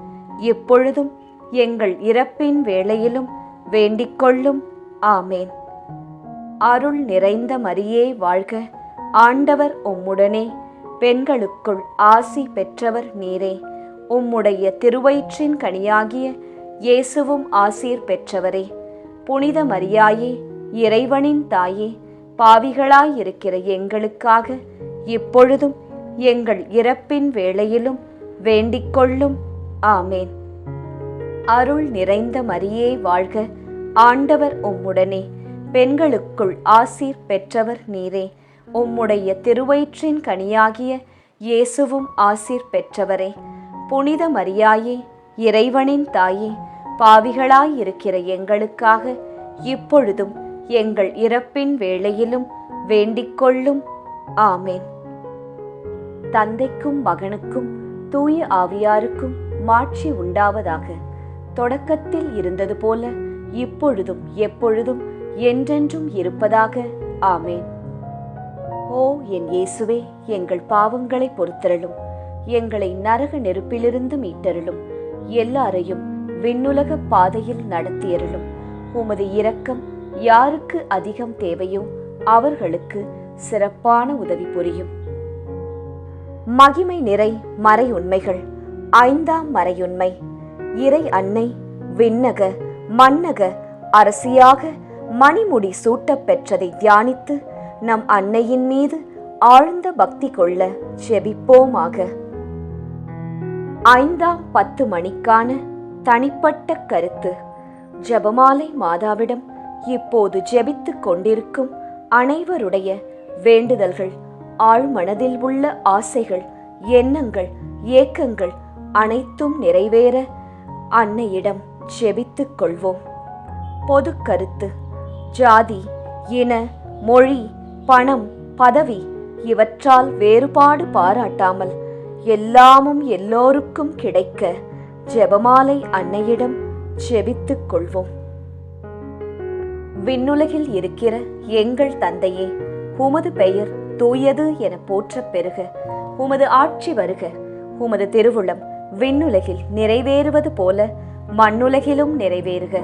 இப்பொழுதும் எங்கள் இறப்பின் வேளையிலும் வேண்டிக்கொள்ளும். ஆமேன். அருள் நிறைந்த மரியே வாழ்க. ஆண்டவர் உம்முடனே. பெண்களுக்குள் ஆசி பெற்றவர் நீரே. உம்முடைய திருவயிற்றின் கனியாகிய இயேசுவும் ஆசீர் பெற்றவரே. புனித மரியாயே, இறைவனின் தாயே, பாவிகளாயிருக்கிற எங்களுக்காக இப்பொழுதும் எங்கள் இறப்பின் வேளையிலும் வேண்டிக்கொள்ளும். ஆமேன். அருள் நிறைந்த மரியே வாழ்க, ஆண்டவர் உம்முடனே, பெண்களுக்குள் ஆசீர் பெற்றவர் நீரே. உம்முடைய திருவயிற்றின் கனியாகிய இயேசுவும் ஆசீர் பெற்றவரே. புனித மரியாயே, இறைவனின் தாயே, பாவிகளாயிருக்கிற எங்களுக்காக இப்பொழுதும் எங்கள் இறப்பின் வேளையிலும் வேண்டிக்கொள்ளும். ஆமேன். தந்தைக்கும் மகனுக்கும் தூய ஆவியாருக்கும் மாட்சி உண்டாவதாக. தொடக்கத்தில் இருந்தது போல இப்பொழுதும் எப்பொழுதும் என்றென்றும் இருப்பதாக. ஆமேன். ஓ என் இயேசுவே, எங்கள் பாவங்களை பொறுத்தருளும், எங்களை நரக நெருப்பிலிருந்து மீட்டருளும், எல்லாரையும் விண்ணுலக பாதையில் நடத்தியருளும். உமது இரக்கம் யாருக்கு அதிகம் தேவையோ அவர்களுக்கு சிறப்பான உதவி புரியும். மகிமை நிறை மறை உண்மைகள். 5ஆம் மறையுண்மை. இறை அன்னை விண்ணக மன்னக அரசியாக மணிமுடி சூட்டப் பெற்றதை தியானித்து நம் அன்னையின் மீது ஆழ்ந்த பக்தி கொள்ள ஜெபிப்போமாக. 5ஆம் 10 மணிக்கான தனிப்பட்ட கருத்து. ஜெபமாலை மாதாவிடம் இப்போது ஜெபித்துக் கொண்டிருக்கும் அனைவருடைய வேண்டுதல்கள், ஆழ்மனதில் உள்ள ஆசைகள், எண்ணங்கள், ஏக்கங்கள் அனைத்தும் நிறைவேற அன்னையிடம் ஜெபித்துக் கொள்வோம். பொது கருத்து. ஜாதி, இன, மொழி, பணம், பதவி இவற்றால் வேறுபாடு பாராட்டாமல் எல்லாமும் எல்லோருக்கும் கிடைக்க ஜெபமாலை அன்னையிடம் ஜெபித்துக் கொள்வோம். விண்ணுலகில் இருக்கிற எங்கள் தந்தையே, உமது பெயர் தூயது என போற்றப் பெறுக. உமது ஆட்சி வருக. உமது திருவுளம் விண்ணுலகில் நிறைவேறுவது போல மண்ணுலகிலும் நிறைவேறுக.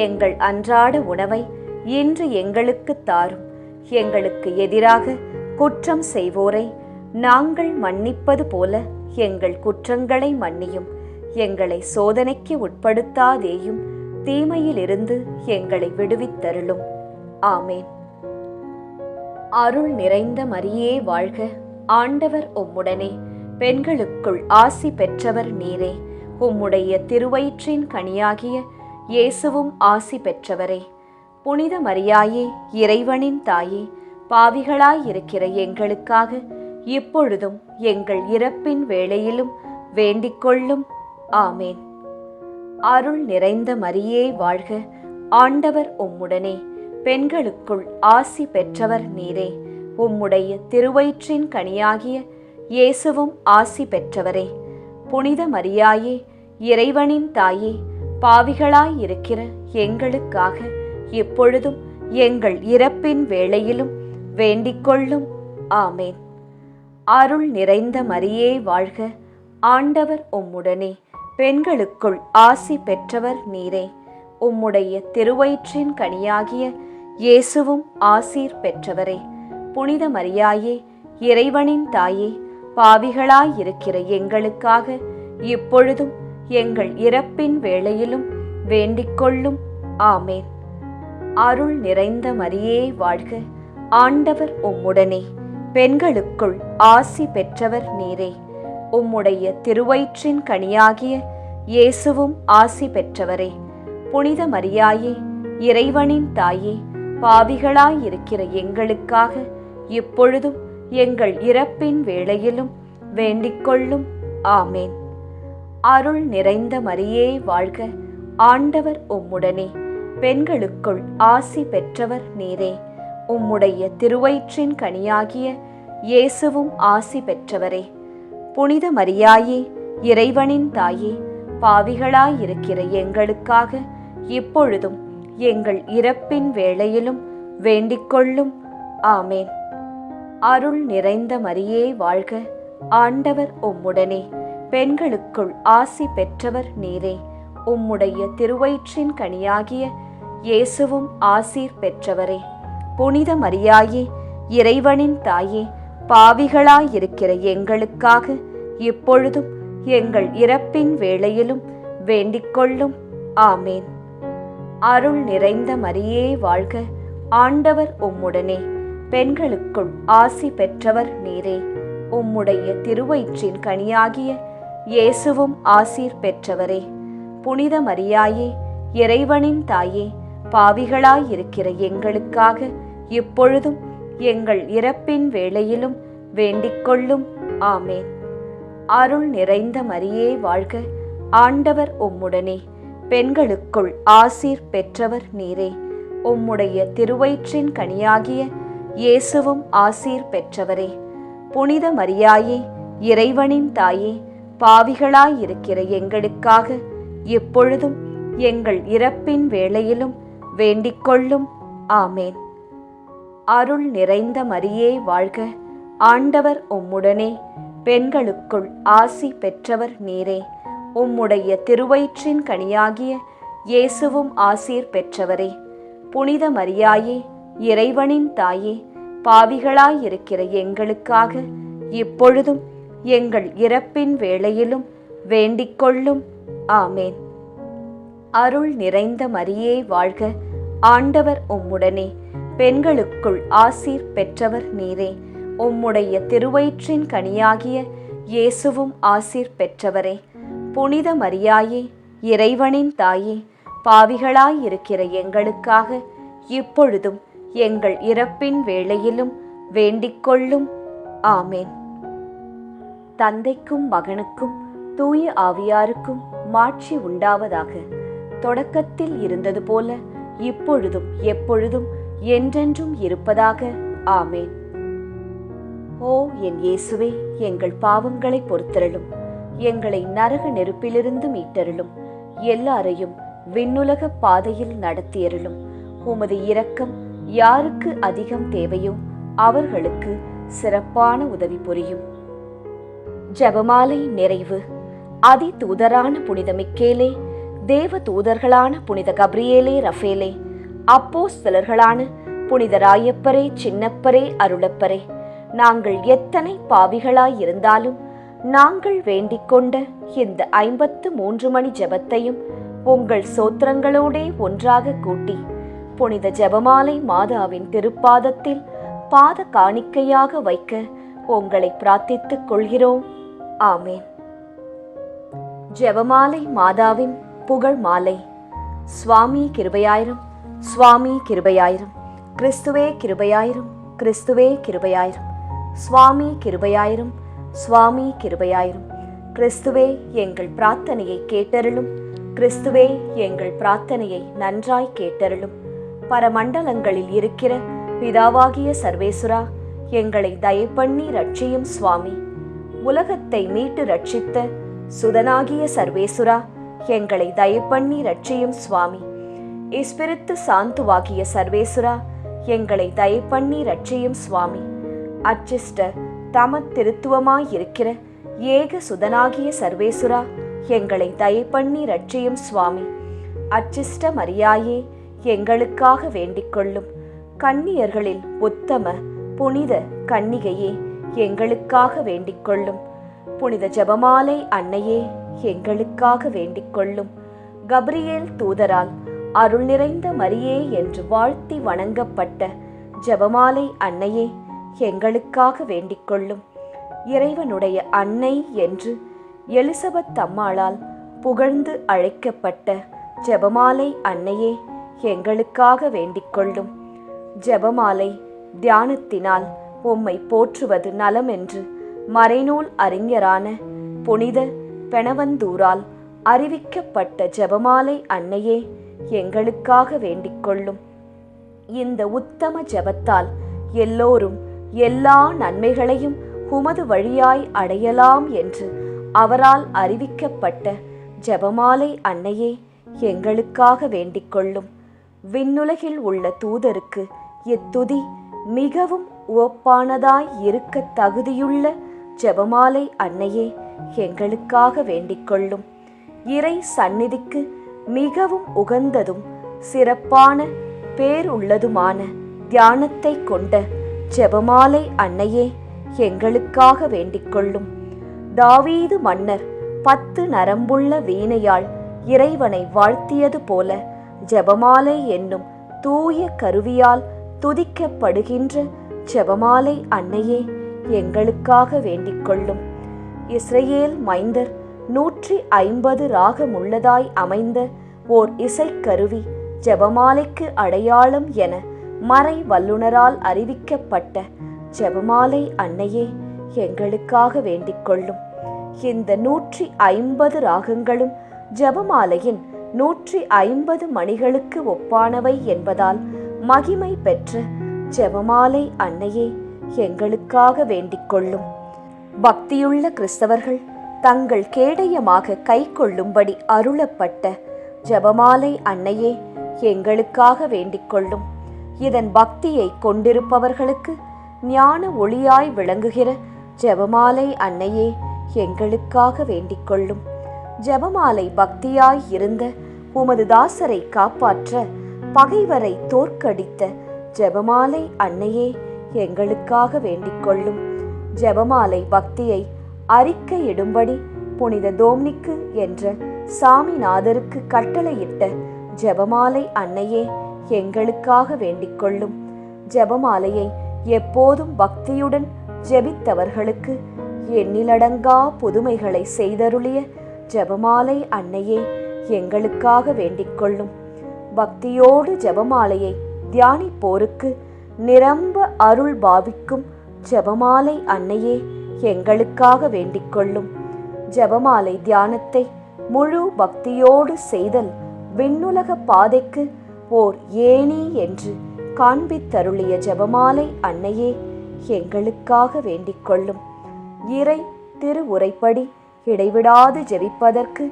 எங்கள் அன்றாட உணவை இன்று எங்களுக்கு தாரும். எங்களுக்கு எதிராக குற்றம் செய்வோரை நாங்கள் மன்னிப்பது போல எங்கள் குற்றங்களை மன்னியும். எங்களை சோதனைக்கு உட்படுத்தாதேயும், தீமையிலிருந்து எங்களை விடுவித்தருளும். ஆமேன். அருள் நிறைந்த மரியே வாழ்க, ஆண்டவர் உம்முடனே, பெண்களுக்குள் ஆசி பெற்றவர் நீரே. உம்முடைய திருவயிற்றின் கனியாகிய இயேசுவும் ஆசி பெற்றவரே. புனித மரியாயே, இறைவனின் தாயே, பாவிகளாயிருக்கிற எங்களுக்காக இப்பொழுதும் எங்கள் இறப்பின் வேளையிலும் வேண்டிக்கொள்ளும். ஆமேன். அருள் நிறைந்த மரியே வாழ்க, ஆண்டவர் உம்முடனே, பெண்களுக்குள் ஆசி பெற்றவர் நீரே. உம்முடைய திருவயிற்றின் கனியாகிய இயேசுவும் ஆசி பெற்றவரே. புனித மரியாயே, இறைவனின் தாயே, பாவிகளாயிருக்கிற எங்களுக்காக இப்பொழுதும் எங்கள் இறப்பின் வேளையிலும் வேண்டிக்கொள்ளும். ஆமேன். அருள் நிறைந்த மரியே வாழ்க, ஆண்டவர் உம்முடனே, பெண்களுக்குள் ஆசி பெற்றவர் நீரே. உம்முடைய திருவயிற்றின் கனியாகிய இயேசுவும் ஆசீர் பெற்றவரே. புனித மரியாயே, இறைவனின் தாயே, பாவிகளாயிருக்கிற எங்களுக்காக இப்பொழுதும் எங்கள் இறப்பின் வேளையிலும் வேண்டிக்கொள்ளும். ஆமேன். அருள் நிறைந்த மரியே வாழ்க, ஆண்டவர் உம்முடனே, பெண்களுக்குள் ஆசி பெற்றவர் நீரே. உம்முடைய திருவயிற்றின் கனியாகிய இயேசுவும் ஆசி பெற்றவரே. புனித மரியாயே, இறைவனின் தாயே, பாவிகளாயிருக்கிற எங்களுக்காக இப்பொழுதும் எங்கள் இறப்பின் வேளையிலும் வேண்டிக்கொள்ளும். ஆமேன். அருள் நிறைந்த மரியே வாழ்க, ஆண்டவர் உம்முடனே, பெண்களுக்குள் ஆசி பெற்றவர் நீரே. உம்முடைய திருவயிற்றின் கனியாகிய இயேசுவும் ஆசி பெற்றவரே. புனித மரியாயே, இறைவனின் தாயே, பாவிகளாயிருக்கிற எங்களுக்காக இப்பொழுதும் எங்கள் இறப்பின் வேளையிலும் வேண்டிக்கொள்ளும். ஆமேன். அருள் நிறைந்த மரியே வாழ்க, ஆண்டவர் உம்முடனே, பெண்களுக்குள் ஆசி பெற்றவர் நீரே. உம்முடைய திருவயிற்றின் கனியாகிய இயேசுவும் ஆசீர் பெற்றவரே. புனித மரியாயே, இறைவனின் தாயே, பாவிகளாயிருக்கிற எங்களுக்காக இப்பொழுதும் எங்கள் இறப்பின் வேளையிலும் வேண்டிக்கொள்ளும். ஆமேன். அருள் நிறைந்த மரியே வாழ்க, ஆண்டவர் உம்முடனே, பெண்களுக்குள் ஆசி பெற்றவர் நீரே. உம்முடைய திருவயிற்றின் கனியாகிய இயேசுவும் ஆசீர் பெற்றவரே. புனித மரியாயே, இறைவனின் தாயே, பாவிகளாயிருக்கிற எங்களுக்காக இப்பொழுதும் எங்கள் இறப்பின் வேளையிலும் வேண்டிக்கொள்ளும். ஆமேன். அருள் நிறைந்த மரியே வாழ்க, ஆண்டவர் உம்முடனே, பெண்களுக்குள் ஆசீர் பெற்றவர் நீரே. உம்முடைய திருவயிற்றின் கனியாகிய இயேசுவும் ஆசீர் பெற்றவரே. புனித மரியாயே, இறைவனின் தாயே, பாவிகளாயிருக்கிற எங்களுக்காக இப்பொழுதும் எங்கள் இறப்பின் வேளையிலும் வேண்டிக்கொள்ளும். ஆமேன். அருள் நிறைந்த மரியே வாழ்க, ஆண்டவர் உம்முடனே, பெண்களுக்குள் ஆசி பெற்றவர் நீரே. உம்முடைய திருவயிற்றின் கனியாகிய இயேசுவும் ஆசீர் பெற்றவரே. புனித மரியாயே, இறைவனின் தாயே, பாவிகளாயிருக்கிற எங்களுக்காக இப்பொழுதும் எங்கள் இறப்பின் வேளையிலும் வேண்டிக்கொள்ளும். ஆமேன். அருள் நிறைந்த மரியே வாழ்க, ஆண்டவர் உம்முடனே, பெண்களுக்குள் ஆசீர் பெற்றவர் நீரே. உம்முடைய திருவயிற்றின் கனியாகிய இயேசுவும் ஆசீர் பெற்றவரே. புனித மரியாயே, இறைவனின் தாயே, பாவிகளாயிருக்கிற எங்களுக்காக இப்பொழுதும் எங்கள் இறப்பின் வேளையிலும் வேண்டிக்கொள்ளும். ஆமேன். தந்தைக்கும் மகனுக்கும் தூய ஆவியாருக்கும் மாட்சி உண்டாவதாக. தொடக்கத்தில் இருந்தது போல இப்பொழுதும் எப்பொழுதும் என்றென்றும் இருப்பதாக. ஆமேன். ஓ என் இயேசுவே, எங்கள் பாவங்களை பொறுத்தருளும், எங்களை நரக நெருப்பிலிருந்து மீட்டருளும், எல்லாரையும் விண்ணுலக பாதையில் நடத்தியருளும். உமது இரக்கம் யாருக்கு அதிகம் தேவையோ அவர்களுக்கு சிறப்பான உதவி புரியும். ஜெபமாலை நிறைவு. அதி தூதரான புனித மிக்கேலே, தேவ தூதர்களான புனித கப்ரியேலே, ரஃபேலே, அப்போஸ்தலர்களான புனித ராயப்பரே, சின்னப்பரே, அருளப்பரே, நாங்கள் எத்தனை பாவிகளாயிருந்தாலும் நாங்கள் வேண்டிக் கொண்ட இந்த 53 மணி ஜெபத்தையும் உங்கள் சோத்திரங்களோடே ஒன்றாக கூட்டி புனித ஜெபமாலை மாதாவின் திருப்பாதத்தில் பாத காணிக்கையாக வைக்க உங்களை பிரார்த்தித்துக் கொள்கிறோம். ஆமேன். ஜெபமாலை மாதாவின் புகழ் மாலை. சுவாமி கிருபையாயிரும், சுவாமி கிருபையாயிரும், கிறிஸ்துவே கிருபையாயிரும், கிறிஸ்துவே கிருபையாயிரும், சுவாமி கிருபையாயிரும், சுவாமி கிருபையாயிரும். கிறிஸ்துவே எங்கள் பிரார்த்தனையை கேட்டருளும், கிறிஸ்துவே எங்கள் பிரார்த்தனையை நன்றாய் கேட்டருளும். பரமண்டலங்களில் இருக்கிற பிதாவாகிய சர்வேசுரா, எங்களை தயப்பண்ணி ரட்சியும் சுவாமி. உலகத்தை மீட்டு ரட்சித்த சுதனாகிய சர்வேசுரா, எங்களை தயப்பண்ணி ரட்சியும் சுவாமி. இஸ்பிரித்து சாந்துவாகிய சர்வேசுரா, எங்களை தயப்பண்ணி ரட்சியும் சுவாமி. அச்சிஷ்ட தம திருத்துவமாயிருக்கிற ஏக சுதனாகிய சர்வேசுரா, எங்களை தயப்பண்ணி ரட்சியும் சுவாமி. அச்சிஷ்ட மரியாயே, எங்களுக்காக வேண்டிக்கொள்ளும். கன்னியர்களில் உத்தம புனித கன்னிகையே, எங்களுக்காக வேண்டிக்கொள்ளும். புனித ஜெபமாலை அன்னையே, எங்களுக்காக வேண்டிக்கொள்ளும். கப்ரியேல் தூதரால் அருள் நிறைந்த மரியே என்று வாழ்த்தி வணங்கப்பட்ட ஜெபமாலை அன்னையே, எங்களுக்காக வேண்டிக்கொள்ளும். இறைவனுடைய அன்னை என்று எலிசபெத் அம்மாளால் புகழ்ந்து அழைக்கப்பட்ட ஜெபமாலை அன்னையே, எங்களுக்காக வேண்டிக்கொள்ளும். ஜெபமாலை தியானத்தினால் உம்மை போற்றுவது நலம் என்று மறைநூல் அறிஞரான புனித பெனவந்தூரால் அறிவிக்கப்பட்ட ஜெபமாலை அன்னையே, எங்களுக்காக வேண்டிக்கொள்ளும். இந்த உத்தம ஜெபத்தால் எல்லோரும் எல்லா நன்மைகளையும் உமது வழியாய் அடையலாம் என்று அவரால் அறிவிக்கப்பட்ட ஜெபமாலை அன்னையே, எங்களுக்காக வேண்டிக்கொள்ளும். விண்ணுலகில் உள்ள தூதருக்கு இத்துதி மிகவும் உவப்பானதாய் இருக்க தகுதியுள்ள ஜெபமாலை அன்னையே, எங்களுக்காக வேண்டிக்கொள்ளும். இறை சந்நிதிக்கு மிகவும் உகந்ததும் சிறப்பான பேருள்ளதுமான தியானத்தை கொண்ட ஜெபமாலை அன்னையே, எங்களுக்காக வேண்டிக்கொள்ளும். தாவீது மன்னர் 10 நரம்புள்ள வீணையால் இறைவனை வாழ்த்தியது போல ஜெபமாலை என்னும் தூய கருவியால் துதிக்கப்படுகின்ற ஜெபமாலை அன்னையே எங்களுக்காக வேண்டிக் கொள்ளும். இஸ்ரேல் மைந்தர் 150 ராகமுள்ளதாய் அமைந்த ஓர் இசைக்கருவி ஜெபமாலைக்கு அடையாளம் என மறை வல்லுனரால் அறிவிக்கப்பட்ட ஜெபமாலை அன்னையே எங்களுக்காக வேண்டிக் கொள்ளும். இந்த 150 ராகங்களும் ஜெபமாலையின் 150 மணிகளுக்கு ஒப்பானவை என்பதால் மகிமை பெற்ற ஜெபமாலை அன்னையே எங்களுக்காக வேண்டிக் கொள்ளும். பக்தியுள்ள கிறிஸ்தவர்கள் தங்கள் கேடயமாக கை கொள்ளும்படி அருளப்பட்ட ஜெபமாலை அன்னையே எங்களுக்காக வேண்டிக் கொள்ளும். இதன் பக்தியை கொண்டிருப்பவர்களுக்கு ஞான ஒளியாய் விளங்குகிற ஜெபமாலை அன்னையே எங்களுக்காக வேண்டிக் கொள்ளும். ஜெபமாலை பக்தியாய் இருந்த உமது தாசரை காப்பாற்ற பகைவரை தோற்கடித்த ஜெபமாலை அன்னையே எங்களுக்காக வேண்டிக் கொள்ளும். ஜெபமாலை பக்தியை அறிக்கையிடும்படி புனித தோம்னிக்கு என்ற சாமிநாதருக்கு கட்டளையிட்ட ஜெபமாலை அன்னையே எங்களுக்காக வேண்டிக் கொள்ளும். ஜெபமாலையை எப்போதும் பக்தியுடன் ஜெபித்தவர்களுக்கு எண்ணிலடங்கா புதுமைகளை செய்தருளிய ஜெபமாலை அன்னையே எங்களுக்காக வேண்டிக் கொள்ளும். பக்தியோடு ஜெபமாலையை தியானிப்போருக்கு நிரம்ப அருள் பாவிக்கும் ஜெபமாலை அன்னையே எங்களுக்காக வேண்டிக் கொள்ளும். ஜெபமாலை தியானத்தை முழு பக்தியோடு செய்தல் விண்ணுலக பாதைக்கு ஓர் ஏணி என்று காண்பித்தருளிய ஜெபமாலை அன்னையே எங்களுக்காக வேண்டிக் கொள்ளும். இறை திருவுரைப்படி இடைவிடாது ஜெபிப்பதற்கு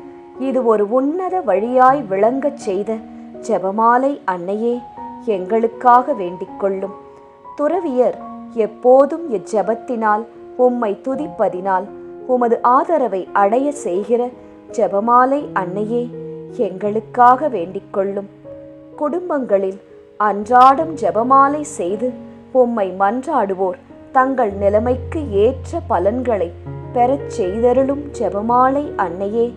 இது ஒரு உன்னத வழியாய் விளங்கச் செய்த ஜெபமாலை அன்னையே எங்களுக்காக வேண்டிக் கொள்ளும். துறவியர் எப்போதும் இச்செபத்தினால் உம்மை துதிப்பதினால் உமது ஆதரவை அடைய செய்கிற ஜெபமாலை அன்னையே எங்களுக்காக வேண்டிக் கொள்ளும். குடும்பங்களில் அன்றாடம் ஜெபமாலை செய்து உம்மை மன்றாடுவோர் தங்கள் நிலைமைக்கு ஏற்ற பலன்களை பெறச் செய்தருளும் ஜெபமாலை அன்னையே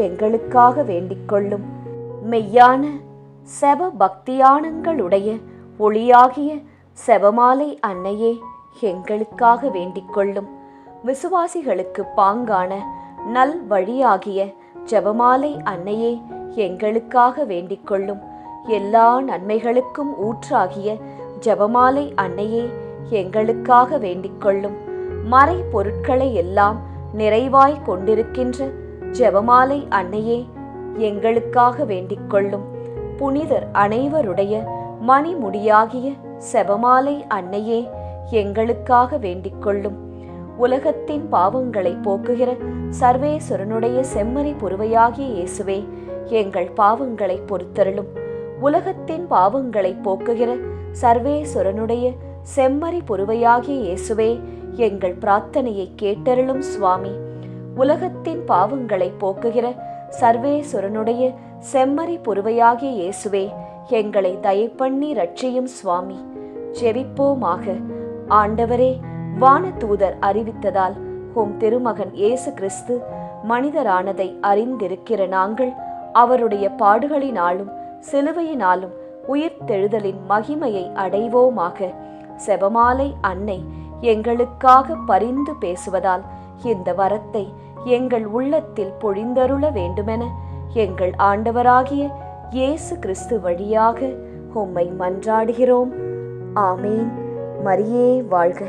எங்களுக்காக வேண்டிக் கொள்ளும். மெய்யான செப பக்தியானங்களுடைய ஒளியாகிய செபமாலை அன்னையே எங்களுக்காக வேண்டிக் கொள்ளும். விசுவாசிகளுக்கு பாங்கான நல் வழியாகிய ஜெபமாலை அன்னையே எங்களுக்காக வேண்டிக் கொள்ளும். எல்லா நன்மைகளுக்கும் ஊற்றாகிய ஜெபமாலை அன்னையே எங்களுக்காக வேண்டிக் கொள்ளும். மறை பொருட்களை எல்லாம் நிறைவாய் கொண்டிருக்கின்ற ஜெபமாலை அன்னையே எங்களுக்காக வேண்டிக் கொள்ளும். புனிதர் அனைவருடைய மணிமுடியாகிய செபமாலை அன்னையே எங்களுக்காக வேண்டிக் கொள்ளும். உலகத்தின் பாவங்களை போக்குகிற சர்வேஸ்வரனுடைய செம்மறி புருவையாகிய இயேசுவே எங்கள் பாவங்களை பொறுத்தருளும். உலகத்தின் பாவங்களை போக்குகிற சர்வேஸ்வரனுடைய செம்மறி புருவையாகிய இயேசுவே எங்கள் பிரார்த்தனையை கேட்டருளும் சுவாமி. உலகத்தின் பாவங்களை போக்குகிற சர்வேஸ்வரனுடைய செம்மறி புருவையாகிய இயேசுவே எங்களை தயப்பண்ணி ரட்சியும் சுவாமி. ஜெபிப்போமாக. ஆண்டவரே, வானதூதர் அறிவித்ததால் உம் திருமகன் இயேசு கிறிஸ்து மனிதரானதை அறிந்திருக்கிற நாங்கள் அவருடைய பாடுகளினாலும் சிலுவையினாலும் உயிர்த்தெழுதலின் மகிமையை அடைவோமாக. செபமாலை அன்னை எங்களுக்காக பரிந்து பேசுவதால் இந்த வரத்தை எங்கள் உள்ளத்தில் பொழிந்தருள வேண்டுமென எங்கள் ஆண்டவராகிய இயேசு கிறிஸ்து வழியாக உம்மை மன்றாடுகிறோம். ஆமேன். மரியே வாழ்க.